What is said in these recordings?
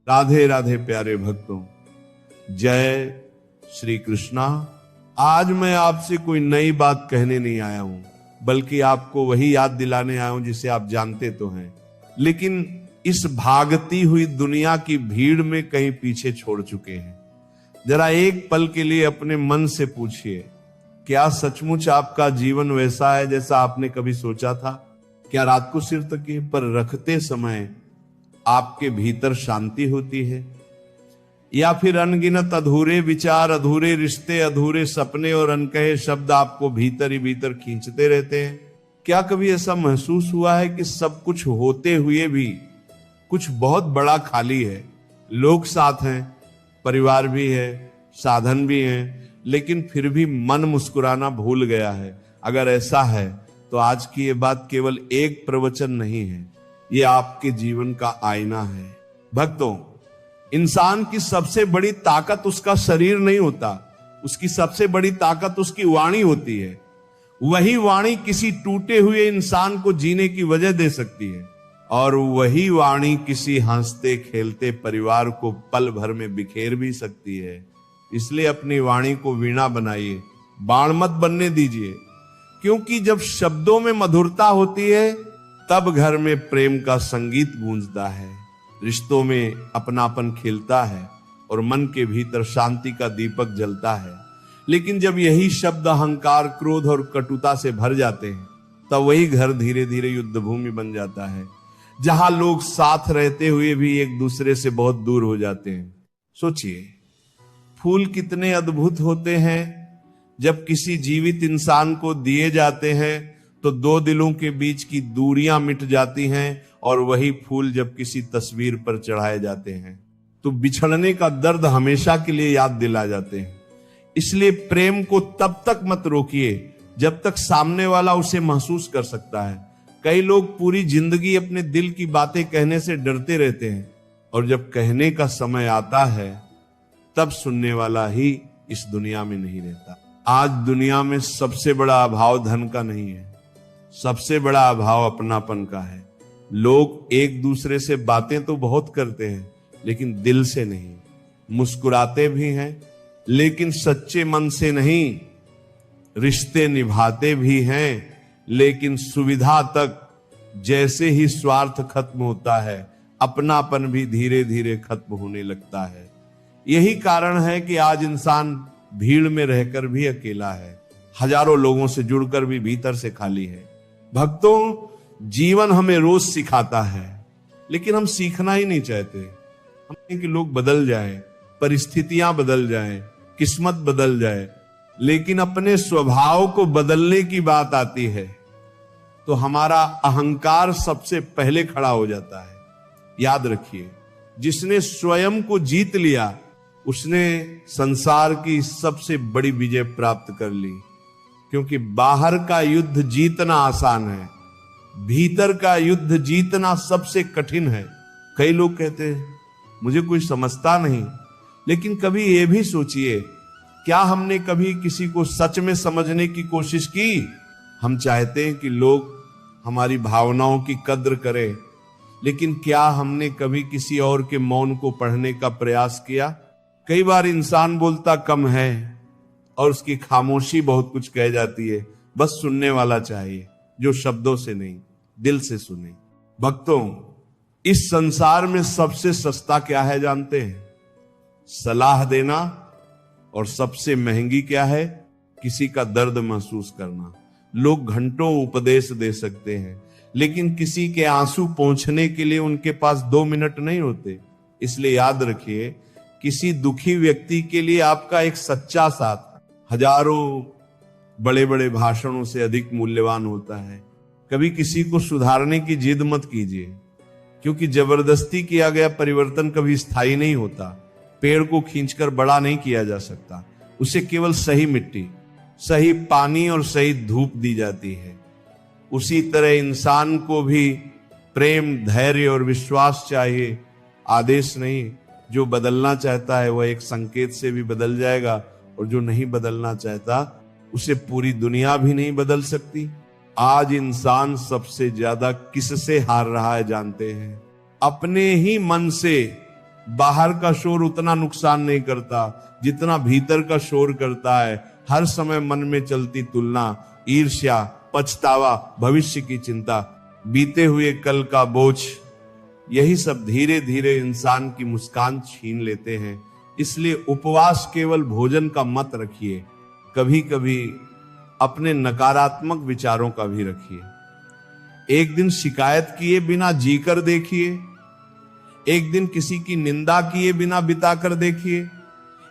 राधे राधे प्यारे भक्तों, जय श्री कृष्णा। आज मैं आपसे कोई नई बात कहने नहीं आया हूं, बल्कि आपको वही याद दिलाने आया हूं जिसे आप जानते तो हैं, लेकिन इस भागती हुई दुनिया की भीड़ में कहीं पीछे छोड़ चुके हैं। जरा एक पल के लिए अपने मन से पूछिए, क्या सचमुच आपका जीवन वैसा है जैसा आपने कभी सोचा था? क्या रात को सिर तकिए पर रखते समय आपके भीतर शांति होती है? या फिर अनगिनत अधूरे विचार, अधूरे रिश्ते, अधूरे सपने और अनकहे शब्द आपको भीतर ही भीतर खींचते रहते हैं? क्या कभी ऐसा महसूस हुआ है कि सब कुछ होते हुए भी कुछ बहुत बड़ा खाली है? लोग साथ हैं, परिवार भी है, साधन भी हैं, लेकिन फिर भी मन मुस्कुराना भूल गया है। अगर ऐसा है तो आज की ये बात केवल एक प्रवचन नहीं है, ये आपके जीवन का आईना है। भक्तों, इंसान की सबसे बड़ी ताकत उसका शरीर नहीं होता, उसकी सबसे बड़ी ताकत उसकी वाणी होती है। वही वाणी किसी टूटे हुए इंसान को जीने की वजह दे सकती है, और वही वाणी किसी हंसते खेलते परिवार को पल भर में बिखेर भी सकती है। इसलिए अपनी वाणी को वीणा बनाइए, बाण मत बनने दीजिए, क्योंकि जब शब्दों में मधुरता होती है तब घर में प्रेम का संगीत गूंजता है, रिश्तों में अपनापन खिलता है और मन के भीतर शांति का दीपक जलता है। लेकिन जब यही शब्द अहंकार, क्रोध और कटुता से भर जाते हैं, तब वही घर धीरे धीरे युद्ध भूमि बन जाता है, जहां लोग साथ रहते हुए भी एक दूसरे से बहुत दूर हो जाते हैं। सोचिए, फूल कितने अद्भुत होते हैं। जब किसी जीवित इंसान को दिए जाते हैं तो दो दिलों के बीच की दूरियां मिट जाती हैं, और वही फूल जब किसी तस्वीर पर चढ़ाए जाते हैं तो बिछड़ने का दर्द हमेशा के लिए याद दिला जाते हैं। इसलिए प्रेम को तब तक मत रोकिए जब तक सामने वाला उसे महसूस कर सकता है। कई लोग पूरी जिंदगी अपने दिल की बातें कहने से डरते रहते हैं, और जब कहने का समय आता है तब सुनने वाला ही इस दुनिया में नहीं रहता। आज दुनिया में सबसे बड़ा अभाव धन का नहीं है, सबसे बड़ा अभाव अपनापन का है। लोग एक दूसरे से बातें तो बहुत करते हैं, लेकिन दिल से नहीं। मुस्कुराते भी हैं, लेकिन सच्चे मन से नहीं। रिश्ते निभाते भी हैं, लेकिन सुविधा तक। जैसे ही स्वार्थ खत्म होता है, अपनापन भी धीरे धीरे खत्म होने लगता है। यही कारण है कि आज इंसान भीड़ में रहकर भी अकेला है, हजारों लोगों से जुड़कर भी भीतर से खाली है। भक्तों, जीवन हमें रोज सिखाता है, लेकिन हम सीखना ही नहीं चाहते। हम कि लोग बदल जाएं, परिस्थितियां बदल जाएं, किस्मत बदल जाए, लेकिन अपने स्वभाव को बदलने की बात आती है तो हमारा अहंकार सबसे पहले खड़ा हो जाता है। याद रखिए, जिसने स्वयं को जीत लिया उसने संसार की सबसे बड़ी विजय प्राप्त कर ली। क्योंकि बाहर का युद्ध जीतना आसान है, भीतर का युद्ध जीतना सबसे कठिन है। कई लोग कहते हैं मुझे कोई समझता नहीं, लेकिन कभी यह भी सोचिए, क्या हमने कभी किसी को सच में समझने की कोशिश की? हम चाहते हैं कि लोग हमारी भावनाओं की कद्र करें, लेकिन क्या हमने कभी किसी और के मौन को पढ़ने का प्रयास किया? कई बार इंसान बोलता कम है और उसकी खामोशी बहुत कुछ कह जाती है। बस सुनने वाला चाहिए, जो शब्दों से नहीं, दिल से सुने। भक्तों, इस संसार में सबसे सस्ता क्या है जानते हैं? सलाह देना। और सबसे महंगी क्या है? किसी का दर्द महसूस करना। लोग घंटों उपदेश दे सकते हैं, लेकिन किसी के आंसू पहुंचने के लिए उनके पास 2 मिनट नहीं होते। इसलिए याद रखिए, किसी दुखी व्यक्ति के लिए आपका एक सच्चा साथ हजारों बड़े बड़े भाषणों से अधिक मूल्यवान होता है। कभी किसी को सुधारने की जिद मत कीजिए, क्योंकि जबरदस्ती किया गया परिवर्तन कभी स्थायी नहीं होता। पेड़ को खींचकर बड़ा नहीं किया जा सकता, उसे केवल सही मिट्टी, सही पानी और सही धूप दी जाती है। उसी तरह इंसान को भी प्रेम, धैर्य और विश्वास चाहिए, आदेश नहीं। जो बदलना चाहता है वह एक संकेत से भी बदल जाएगा, और जो नहीं बदलना चाहता उसे पूरी दुनिया भी नहीं बदल सकती। आज इंसान सबसे ज्यादा किससे हार रहा है जानते हैं? अपने ही मन से, बाहर का शोर उतना नुकसान नहीं करता जितना भीतर का शोर करता है। हर समय मन में चलती तुलना, ईर्ष्या, पछतावा, भविष्य की चिंता, बीते हुए कल का बोझ, यही सब धीरे धीरे इंसान की मुस्कान छीन लेते हैं। इसलिए उपवास केवल भोजन का मत रखिए, कभी कभी अपने नकारात्मक विचारों का भी रखिए। एक दिन शिकायत किए बिना जीकर देखिए, एक दिन किसी की निंदा किए बिना बिता कर देखिए,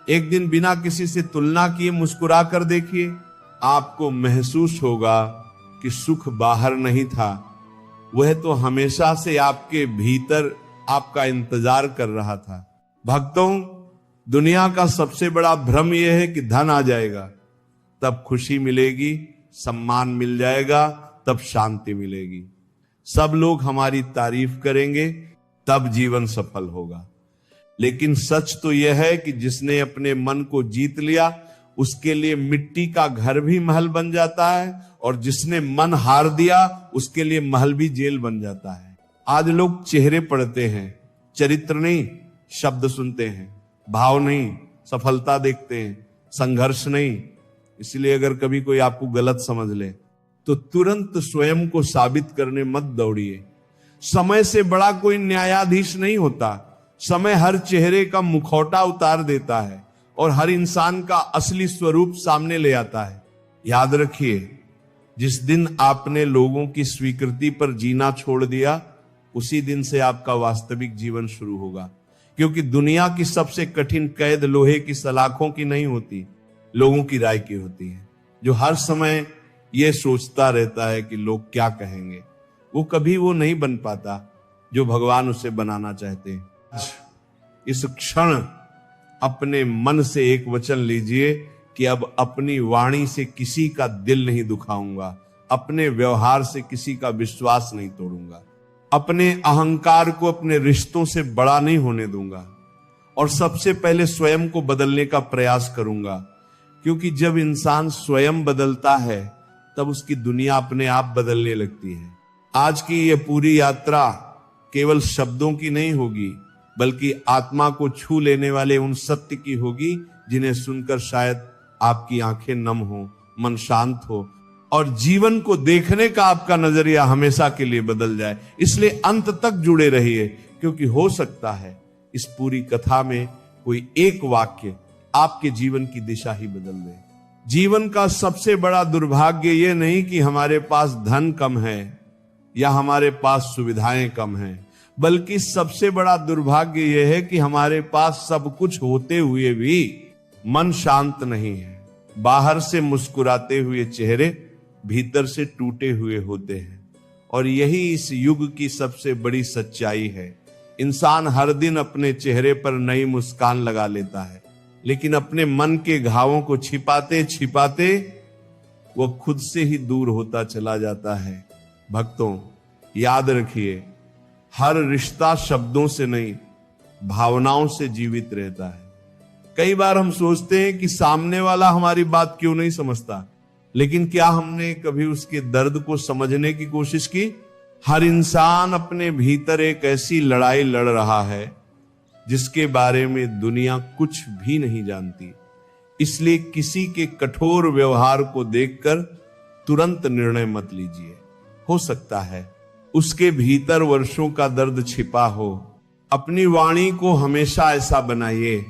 एक दिन बिना किसी से तुलना किए मुस्कुरा कर देखिए। आपको महसूस होगा कि सुख बाहर नहीं था, वह तो हमेशा से आपके भीतर आपका इंतजार कर रहा था। भक्तों, दुनिया का सबसे बड़ा भ्रम यह है कि धन आ जाएगा तब खुशी मिलेगी, सम्मान मिल जाएगा तब शांति मिलेगी, सब लोग हमारी तारीफ करेंगे तब जीवन सफल होगा। लेकिन सच तो यह है कि जिसने अपने मन को जीत लिया उसके लिए मिट्टी का घर भी महल बन जाता है, और जिसने मन हार दिया उसके लिए महल भी जेल बन जाता है। आज लोग चेहरे पढ़ते हैं, चरित्र नहीं, शब्द सुनते हैं, भाव नहीं, सफलता देखते हैं, संघर्ष नहीं। इसलिए अगर कभी कोई आपको गलत समझ ले तो तुरंत स्वयं को साबित करने मत दौड़िए। समय से बड़ा कोई न्यायाधीश नहीं होता। समय हर चेहरे का मुखौटा उतार देता है और हर इंसान का असली स्वरूप सामने ले आता है। याद रखिए, जिस दिन आपने लोगों की स्वीकृति पर जीना छोड़ दिया उसी दिन से आपका वास्तविक जीवन शुरू होगा। क्योंकि दुनिया की सबसे कठिन कैद लोहे की सलाखों की नहीं होती, लोगों की राय की होती है। जो हर समय यह सोचता रहता है कि लोग क्या कहेंगे, वो कभी वो नहीं बन पाता जो भगवान उसे बनाना चाहते हैं। इस क्षण अपने मन से एक वचन लीजिए कि अब अपनी वाणी से किसी का दिल नहीं दुखाऊंगा, अपने व्यवहार से किसी का विश्वास नहीं तोड़ूंगा, अपने अहंकार को अपने रिश्तों से बड़ा नहीं होने दूंगा, और सबसे पहले स्वयं को बदलने का प्रयास करूंगा। क्योंकि जब इंसान स्वयं बदलता है तब उसकी दुनिया अपने आप बदलने लगती है। आज की यह पूरी यात्रा केवल शब्दों की नहीं होगी, बल्कि आत्मा को छू लेने वाले उन सत्य की होगी जिन्हें सुनकर शायद आपकी आंखें नम हो, मन शांत हो और जीवन को देखने का आपका नजरिया हमेशा के लिए बदल जाए। इसलिए अंत तक जुड़े रहिए, क्योंकि हो सकता है इस पूरी कथा में कोई एक वाक्य आपके जीवन की दिशा ही बदल दे। जीवन का सबसे बड़ा दुर्भाग्य यह नहीं कि हमारे पास धन कम है या हमारे पास सुविधाएं कम हैं, बल्कि सबसे बड़ा दुर्भाग्य यह है कि हमारे पास सब कुछ होते हुए भी मन शांत नहीं है। बाहर से मुस्कुराते हुए चेहरे भीतर से टूटे हुए होते हैं, और यही इस युग की सबसे बड़ी सच्चाई है। इंसान हर दिन अपने चेहरे पर नई मुस्कान लगा लेता है, लेकिन अपने मन के घावों को छिपाते छिपाते वो खुद से ही दूर होता चला जाता है। भक्तों, याद रखिए, हर रिश्ता शब्दों से नहीं, भावनाओं से जीवित रहता है। कई बार हम सोचते हैं कि सामने वाला हमारी बात क्यों नहीं समझता, लेकिन क्या हमने कभी उसके दर्द को समझने की कोशिश की? हर इंसान अपने भीतर एक ऐसी लड़ाई लड़ रहा है जिसके बारे में दुनिया कुछ भी नहीं जानती। इसलिए किसी के कठोर व्यवहार को देखकर तुरंत निर्णय मत लीजिए। हो सकता है उसके भीतर वर्षों का दर्द छिपा हो। अपनी वाणी को हमेशा ऐसा बनाइए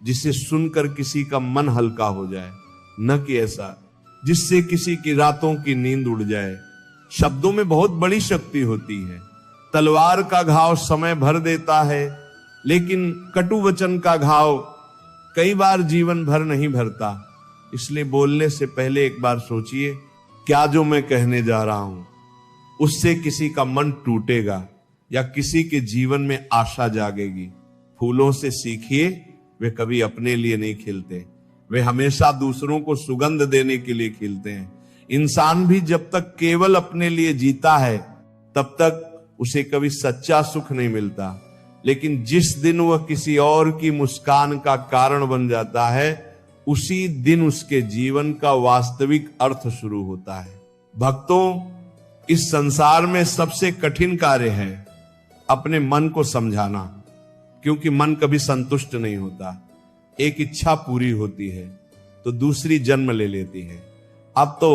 जिसे सुनकर किसी का मन हल्का हो जाए, न कि ऐसा जिससे किसी की रातों की नींद उड़ जाए। शब्दों में बहुत बड़ी शक्ति होती है। तलवार का घाव समय भर देता है, लेकिन कटु वचन का घाव कई बार जीवन भर नहीं भरता। इसलिए बोलने से पहले एक बार सोचिए, क्या जो मैं कहने जा रहा हूं उससे किसी का मन टूटेगा या किसी के जीवन में आशा जागेगी। फूलों से सीखिए, वे कभी अपने लिए नहीं खिलते, वे हमेशा दूसरों को सुगंध देने के लिए खिलते हैं। इंसान भी जब तक केवल अपने लिए जीता है तब तक उसे कभी सच्चा सुख नहीं मिलता, लेकिन जिस दिन वह किसी और की मुस्कान का कारण बन जाता है उसी दिन उसके जीवन का वास्तविक अर्थ शुरू होता है। भक्तों, इस संसार में सबसे कठिन कार्य है अपने मन को समझाना, क्योंकि मन कभी संतुष्ट नहीं होता। एक इच्छा पूरी होती है तो दूसरी जन्म ले लेती है। अब तो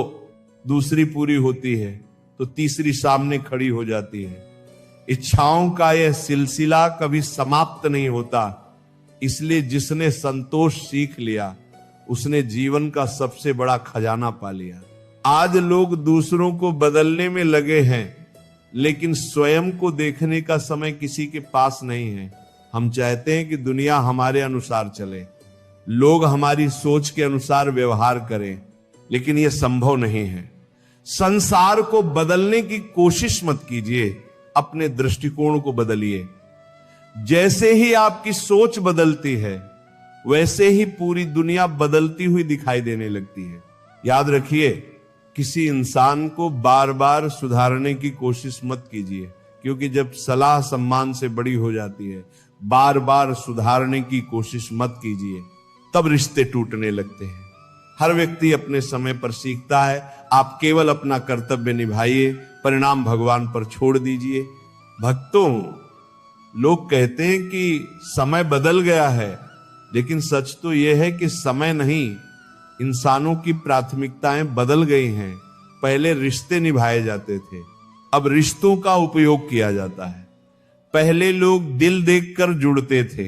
दूसरी पूरी होती है तो तीसरी सामने खड़ी हो जाती है। इच्छाओं का यह सिलसिला कभी समाप्त नहीं होता। इसलिए जिसने संतोष सीख लिया उसने जीवन का सबसे बड़ा खजाना पा लिया। आज लोग दूसरों को बदलने में लगे हैं, लेकिन स्वयं को देखने का समय किसी के पास नहीं है। हम चाहते हैं कि दुनिया हमारे अनुसार चले, लोग हमारी सोच के अनुसार व्यवहार करें, लेकिन यह संभव नहीं है। संसार को बदलने की कोशिश मत कीजिए, अपने दृष्टिकोण को बदलिए। जैसे ही आपकी सोच बदलती है वैसे ही पूरी दुनिया बदलती हुई दिखाई देने लगती है। याद रखिए, किसी इंसान को बार बार सुधारने की कोशिश मत कीजिए, क्योंकि जब सलाह सम्मान से बड़ी हो जाती है, बार बार सुधारने की कोशिश मत कीजिए, तब रिश्ते टूटने लगते हैं। हर व्यक्ति अपने समय पर सीखता है। आप केवल अपना कर्तव्य निभाइए, परिणाम भगवान पर छोड़ दीजिए। भक्तों, लोग कहते हैं कि समय बदल गया है, लेकिन सच तो यह है कि समय नहीं, इंसानों की प्राथमिकताएं बदल गई हैं। पहले रिश्ते निभाए जाते थे, अब रिश्तों का उपयोग किया जाता है। पहले लोग दिल देखकर जुड़ते थे,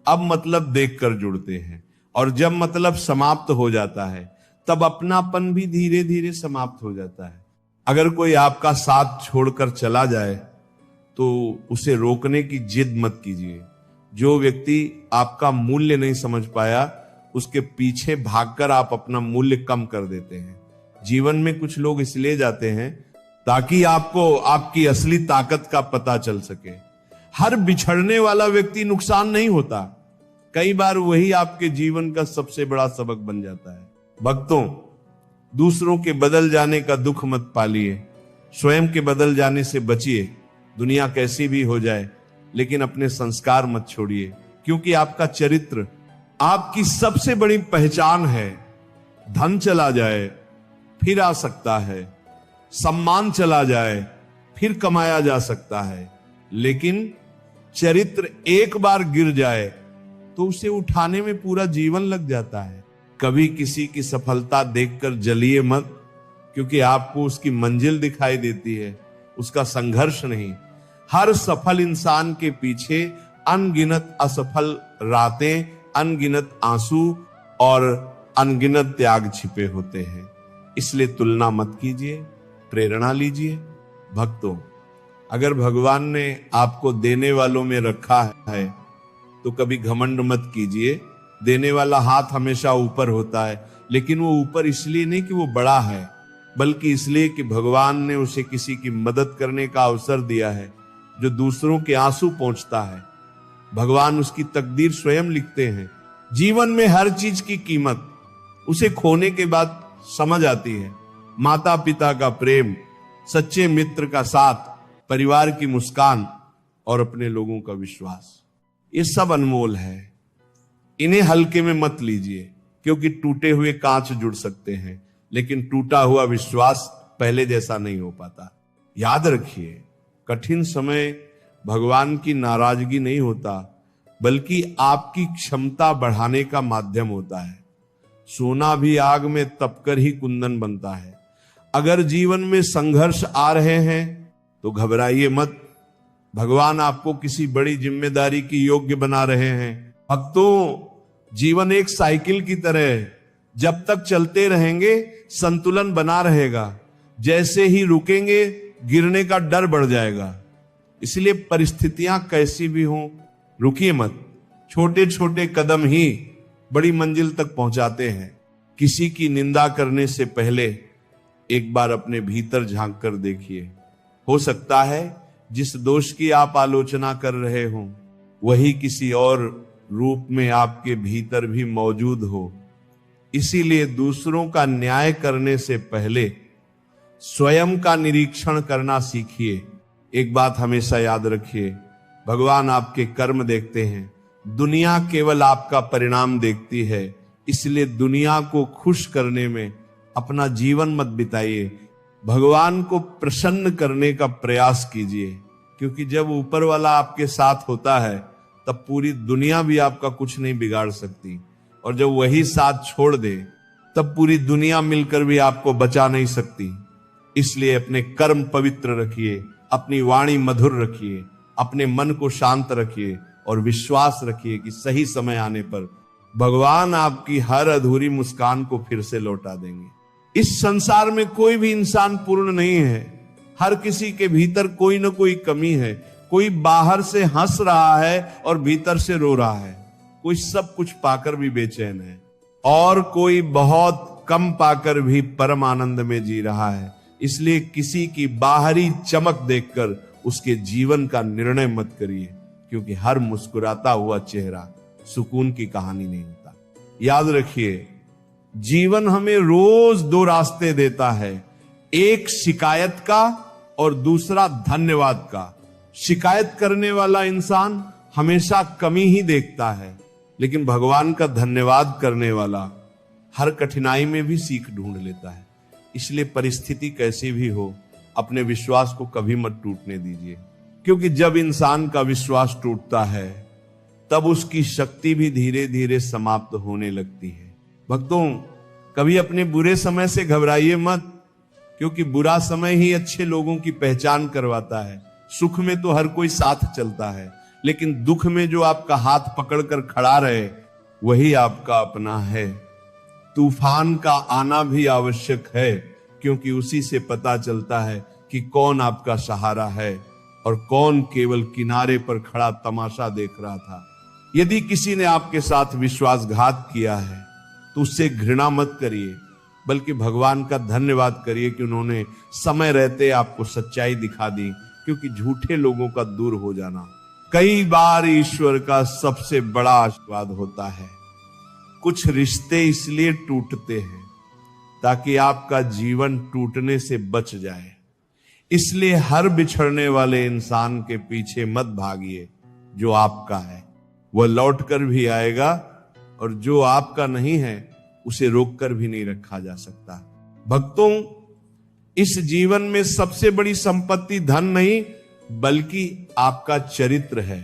अब मतलब देखकर जुड़ते हैं। और जब मतलब समाप्त हो जाता है तब अपनापन भी धीरे धीरे समाप्त हो जाता है। अगर कोई आपका साथ छोड़कर चला जाए तो उसे रोकने की जिद मत कीजिए। जो व्यक्ति आपका मूल्य नहीं समझ पाया, उसके पीछे भागकर आप अपना मूल्य कम कर देते हैं। जीवन में कुछ लोग इसलिए जाते हैं ताकि आपको आपकी असली ताकत का पता चल सके। हर बिछड़ने वाला व्यक्ति नुकसान नहीं होता, कई बार वही आपके जीवन का सबसे बड़ा सबक बन जाता है। भक्तों, दूसरों के बदल जाने का दुख मत पालिए, स्वयं के बदल जाने से बचिए। दुनिया कैसी भी हो जाए, लेकिन अपने संस्कार मत छोड़िए, क्योंकि आपका चरित्र आपकी सबसे बड़ी पहचान है। धन चला जाए फिर आ सकता है, सम्मान चला जाए फिर कमाया जा सकता है, लेकिन चरित्र एक बार गिर जाए तो उसे उठाने में पूरा जीवन लग जाता है। कभी किसी की सफलता देखकर जलिए मत, क्योंकि आपको उसकी मंजिल दिखाई देती है, उसका संघर्ष नहीं। हर सफल इंसान के पीछे अनगिनत असफल रातें, अनगिनत आंसू और अनगिनत त्याग छिपे होते हैं। इसलिए तुलना मत कीजिए, प्रेरणा लीजिए। भक्तों, अगर भगवान ने आपको देने वालों में रखा है तो कभी घमंड मत कीजिए। देने वाला हाथ हमेशा ऊपर होता है, लेकिन वो ऊपर इसलिए नहीं कि वो बड़ा है, बल्कि इसलिए कि भगवान ने उसे किसी की मदद करने का अवसर दिया है। जो दूसरों के आंसू पोंछता है, भगवान उसकी तकदीर स्वयं लिखते हैं। जीवन में हर चीज की कीमत उसे खोने के बाद समझ आती है। माता पिता का प्रेम, सच्चे मित्र का साथ, परिवार की मुस्कान और अपने लोगों का विश्वास, ये सब अनमोल है। इन्हें हल्के में मत लीजिए, क्योंकि टूटे हुए कांच जुड़ सकते हैं, लेकिन टूटा हुआ विश्वास पहले जैसा नहीं हो पाता। याद रखिए, कठिन समय भगवान की नाराजगी नहीं होता, बल्कि आपकी क्षमता बढ़ाने का माध्यम होता है। सोना भी आग में तपकर ही कुंदन बनता है। अगर जीवन में संघर्ष आ रहे हैं तो घबराइए मत, भगवान आपको किसी बड़ी जिम्मेदारी की योग्य बना रहे हैं। भक्तों, जीवन एक साइकिल की तरह है, जब तक चलते रहेंगे संतुलन बना रहेगा, जैसे ही रुकेंगे गिरने का डर बढ़ जाएगा। इसलिए परिस्थितियां कैसी भी हों, रुकिए मत। छोटे छोटे कदम ही बड़ी मंजिल तक पहुंचाते हैं। किसी की निंदा करने से पहले एक बार अपने भीतर झांक कर देखिए। हो सकता है जिस दोष की आप आलोचना कर रहे हो वही किसी और रूप में आपके भीतर भी मौजूद हो। इसीलिए दूसरों का न्याय करने से पहले स्वयं का निरीक्षण करना सीखिए। एक बात हमेशा याद रखिए, भगवान आपके कर्म देखते हैं, दुनिया केवल आपका परिणाम देखती है। इसलिए दुनिया को खुश करने में अपना जीवन मत बिताइए, भगवान को प्रसन्न करने का प्रयास कीजिए, क्योंकि जब ऊपर वाला आपके साथ होता है तब पूरी दुनिया भी आपका कुछ नहीं बिगाड़ सकती, और जब वही साथ छोड़ दे तब पूरी दुनिया मिलकर भी आपको बचा नहीं सकती। इसलिए अपने कर्म पवित्र रखिए, अपनी वाणी मधुर रखिए, अपने मन को शांत रखिए और विश्वास रखिए कि सही समय आने पर भगवान आपकी हर अधूरी मुस्कान को फिर से लौटा देंगे। इस संसार में कोई भी इंसान पूर्ण नहीं है, हर किसी के भीतर कोई ना कोई कमी है। कोई बाहर से हंस रहा है और भीतर से रो रहा है, कोई सब कुछ पाकर भी बेचैन है, और कोई बहुत कम पाकर भी परम आनंद में जी रहा है। इसलिए किसी की बाहरी चमक देखकर उसके जीवन का निर्णय मत करिए, क्योंकि हर मुस्कुराता हुआ चेहरा सुकून की कहानी नहीं होता। याद रखिए, जीवन हमें रोज दो रास्ते देता है, एक शिकायत का और दूसरा धन्यवाद का। शिकायत करने वाला इंसान हमेशा कमी ही देखता है, लेकिन भगवान का धन्यवाद करने वाला हर कठिनाई में भी सीख ढूंढ लेता है। इसलिए परिस्थिति कैसी भी हो, अपने विश्वास को कभी मत टूटने दीजिए, क्योंकि जब इंसान का विश्वास टूटता है तब उसकी शक्ति भी धीरे धीरे समाप्त होने लगती है। भक्तों, कभी अपने बुरे समय से घबराइए मत, क्योंकि बुरा समय ही अच्छे लोगों की पहचान करवाता है। सुख में तो हर कोई साथ चलता है, लेकिन दुख में जो आपका हाथ पकड़कर खड़ा रहे वही आपका अपना है। तूफान का आना भी आवश्यक है, क्योंकि उसी से पता चलता है कि कौन आपका सहारा है और कौन केवल किनारे पर खड़ा तमाशा देख रहा था। यदि किसी ने आपके साथ विश्वासघात किया है तो उससे घृणा मत करिए, बल्कि भगवान का धन्यवाद करिए कि उन्होंने समय रहते आपको सच्चाई दिखा दी, क्योंकि झूठे लोगों का दूर हो जाना कई बार ईश्वर का सबसे बड़ा आशीर्वाद होता है। कुछ रिश्ते इसलिए टूटते हैं ताकि आपका जीवन टूटने से बच जाए। इसलिए हर बिछड़ने वाले इंसान के पीछे मत भागिए। जो आपका है वह लौट कर भी आएगा, और जो आपका नहीं है उसे रोक कर भी नहीं रखा जा सकता। भक्तों, इस जीवन में सबसे बड़ी संपत्ति धन नहीं बल्कि आपका चरित्र है।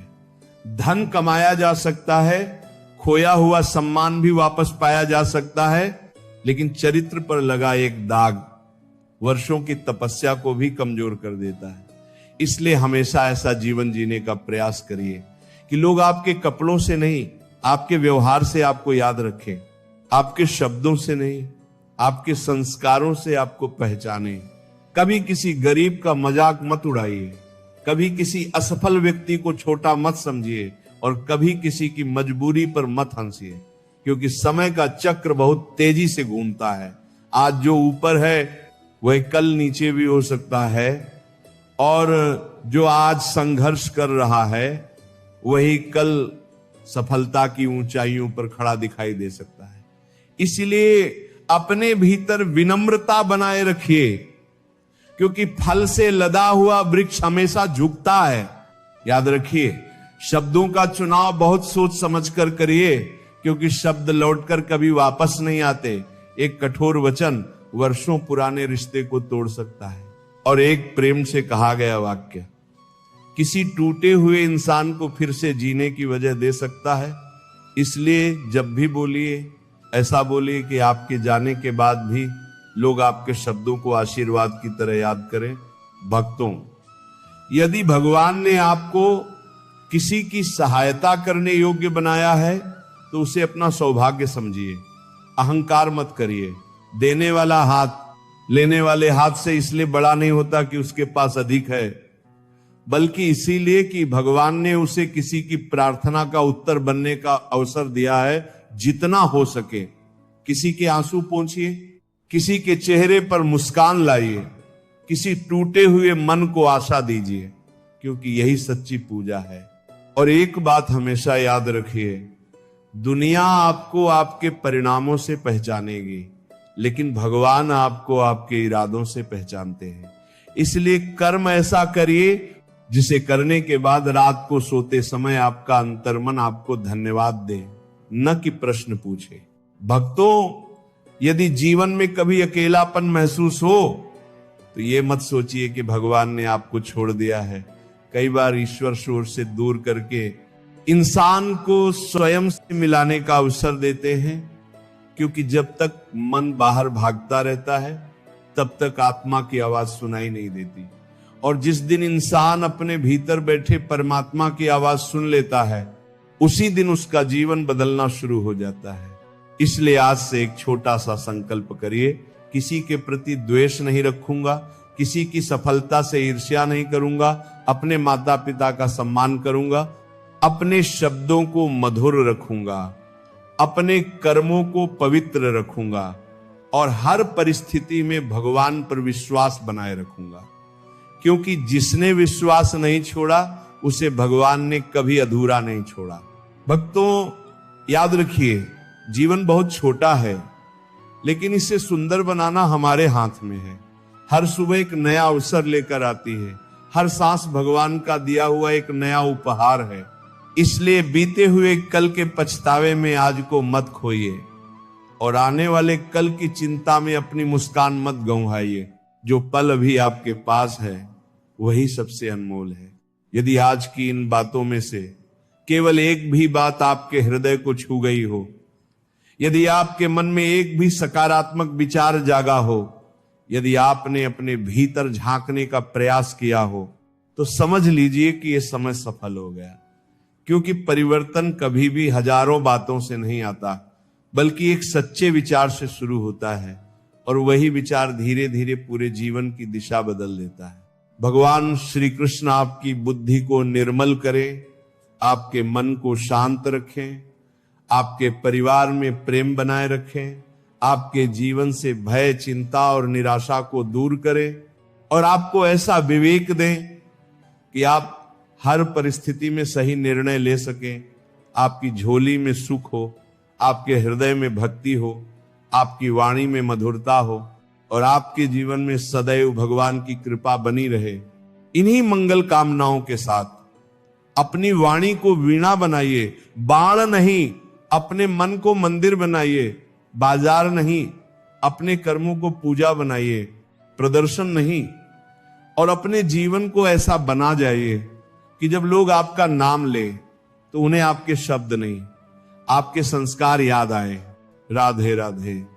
धन कमाया जा सकता है, खोया हुआ सम्मान भी वापस पाया जा सकता है, लेकिन चरित्र पर लगा एक दाग वर्षों की तपस्या को भी कमजोर कर देता है। इसलिए हमेशा ऐसा जीवन जीने का प्रयास करिए कि लोग आपके कपड़ों से नहीं, आपके व्यवहार से आपको याद रखें, आपके शब्दों से नहीं, आपके संस्कारों से आपको पहचाने। कभी किसी गरीब का मजाक मत उड़ाइए, कभी किसी असफल व्यक्ति को छोटा मत समझिए, और कभी किसी की मजबूरी पर मत हंसिए, क्योंकि समय का चक्र बहुत तेजी से घूमता है। आज जो ऊपर है वह कल नीचे भी हो सकता है, और जो आज संघर्ष कर रहा है वही कल सफलता की ऊंचाइयों पर खड़ा दिखाई दे सकता है। इसलिए अपने भीतर विनम्रता बनाए रखिए, क्योंकि फल से लदा हुआ वृक्ष हमेशा झुकता है। याद रखिए, शब्दों का चुनाव बहुत सोच समझकर करिए, क्योंकि शब्द लौटकर कभी वापस नहीं आते। एक कठोर वचन वर्षों पुराने रिश्ते को तोड़ सकता है। और एक प्रेम से कहा गया वाक्य किसी टूटे हुए इंसान को फिर से जीने की वजह दे सकता है। इसलिए जब भी बोलिए ऐसा बोलिए कि आपके जाने के बाद भी लोग आपके शब्दों को आशीर्वाद की तरह याद करें। भक्तों, यदि भगवान ने आपको किसी की सहायता करने योग्य बनाया है तो उसे अपना सौभाग्य समझिए। अहंकार मत करिए। देने वाला हाथ लेने वाले हाथ से इसलिए बड़ा नहीं होता कि उसके पास अधिक है, बल्कि इसीलिए कि भगवान ने उसे किसी की प्रार्थना का उत्तर बनने का अवसर दिया है। जितना हो सके किसी के आंसू पोंछिए, किसी के चेहरे पर मुस्कान लाइए, किसी टूटे हुए मन को आशा दीजिए, क्योंकि यही सच्ची पूजा है। और एक बात हमेशा याद रखिए, दुनिया आपको आपके परिणामों से पहचानेगी, लेकिन भगवान आपको आपके इरादों से पहचानते हैं। इसलिए कर्म ऐसा करिए जिसे करने के बाद रात को सोते समय आपका अंतर्मन आपको धन्यवाद दे, न कि प्रश्न पूछे। भक्तों, यदि जीवन में कभी अकेलापन महसूस हो तो ये मत सोचिए कि भगवान ने आपको छोड़ दिया है। कई बार ईश्वर शोर से दूर करके इंसान को स्वयं से मिलाने का अवसर देते हैं, क्योंकि जब तक मन बाहर भागता रहता है तब तक आत्मा की आवाज सुनाई नहीं देती। और जिस दिन इंसान अपने भीतर बैठे परमात्मा की आवाज सुन लेता है, उसी दिन उसका जीवन बदलना शुरू हो जाता है। इसलिए आज से एक छोटा सा संकल्प करिए, किसी के प्रति द्वेष नहीं रखूंगा, किसी की सफलता से ईर्ष्या नहीं करूंगा, अपने माता पिता का सम्मान करूंगा, अपने शब्दों को मधुर रखूंगा, अपने कर्मों को पवित्र रखूंगा और हर परिस्थिति में भगवान पर विश्वास बनाए रखूंगा। क्योंकि जिसने विश्वास नहीं छोड़ा उसे भगवान ने कभी अधूरा नहीं छोड़ा। भक्तों, याद रखिए, जीवन बहुत छोटा है, लेकिन इसे सुंदर बनाना हमारे हाथ में है। हर सुबह एक नया अवसर लेकर आती है, हर सांस भगवान का दिया हुआ एक नया उपहार है। इसलिए बीते हुए कल के पछतावे में आज को मत खोइए और आने वाले कल की चिंता में अपनी मुस्कान मत गंवाइए। जो पल अभी आपके पास है वही सबसे अनमोल है। यदि आज की इन बातों में से केवल एक भी बात आपके हृदय को छू गई हो, यदि आपके मन में एक भी सकारात्मक विचार जागा हो, यदि आपने अपने भीतर झांकने का प्रयास किया हो, तो समझ लीजिए कि यह समय सफल हो गया। क्योंकि परिवर्तन कभी भी हजारों बातों से नहीं आता, बल्कि एक सच्चे विचार से शुरू होता है और वही विचार धीरे धीरे पूरे जीवन की दिशा बदल देता है। भगवान श्री कृष्ण आपकी बुद्धि को निर्मल करें, आपके मन को शांत रखें, आपके परिवार में प्रेम बनाए रखें, आपके जीवन से भय, चिंता और निराशा को दूर करें और आपको ऐसा विवेक दें कि आप हर परिस्थिति में सही निर्णय ले सकें। आपकी झोली में सुख हो, आपके हृदय में भक्ति हो, आपकी वाणी में मधुरता हो और आपके जीवन में सदैव भगवान की कृपा बनी रहे। इन्हीं मंगल कामनाओं के साथ अपनी वाणी को वीणा बनाइए, बाण नहीं, अपने मन को मंदिर बनाइए, बाजार नहीं, अपने कर्मों को पूजा बनाइए, प्रदर्शन नहीं। और अपने जीवन को ऐसा बना जाइए कि जब लोग आपका नाम ले तो उन्हें आपके शब्द नहीं, आपके संस्कार याद आए। राधे राधे।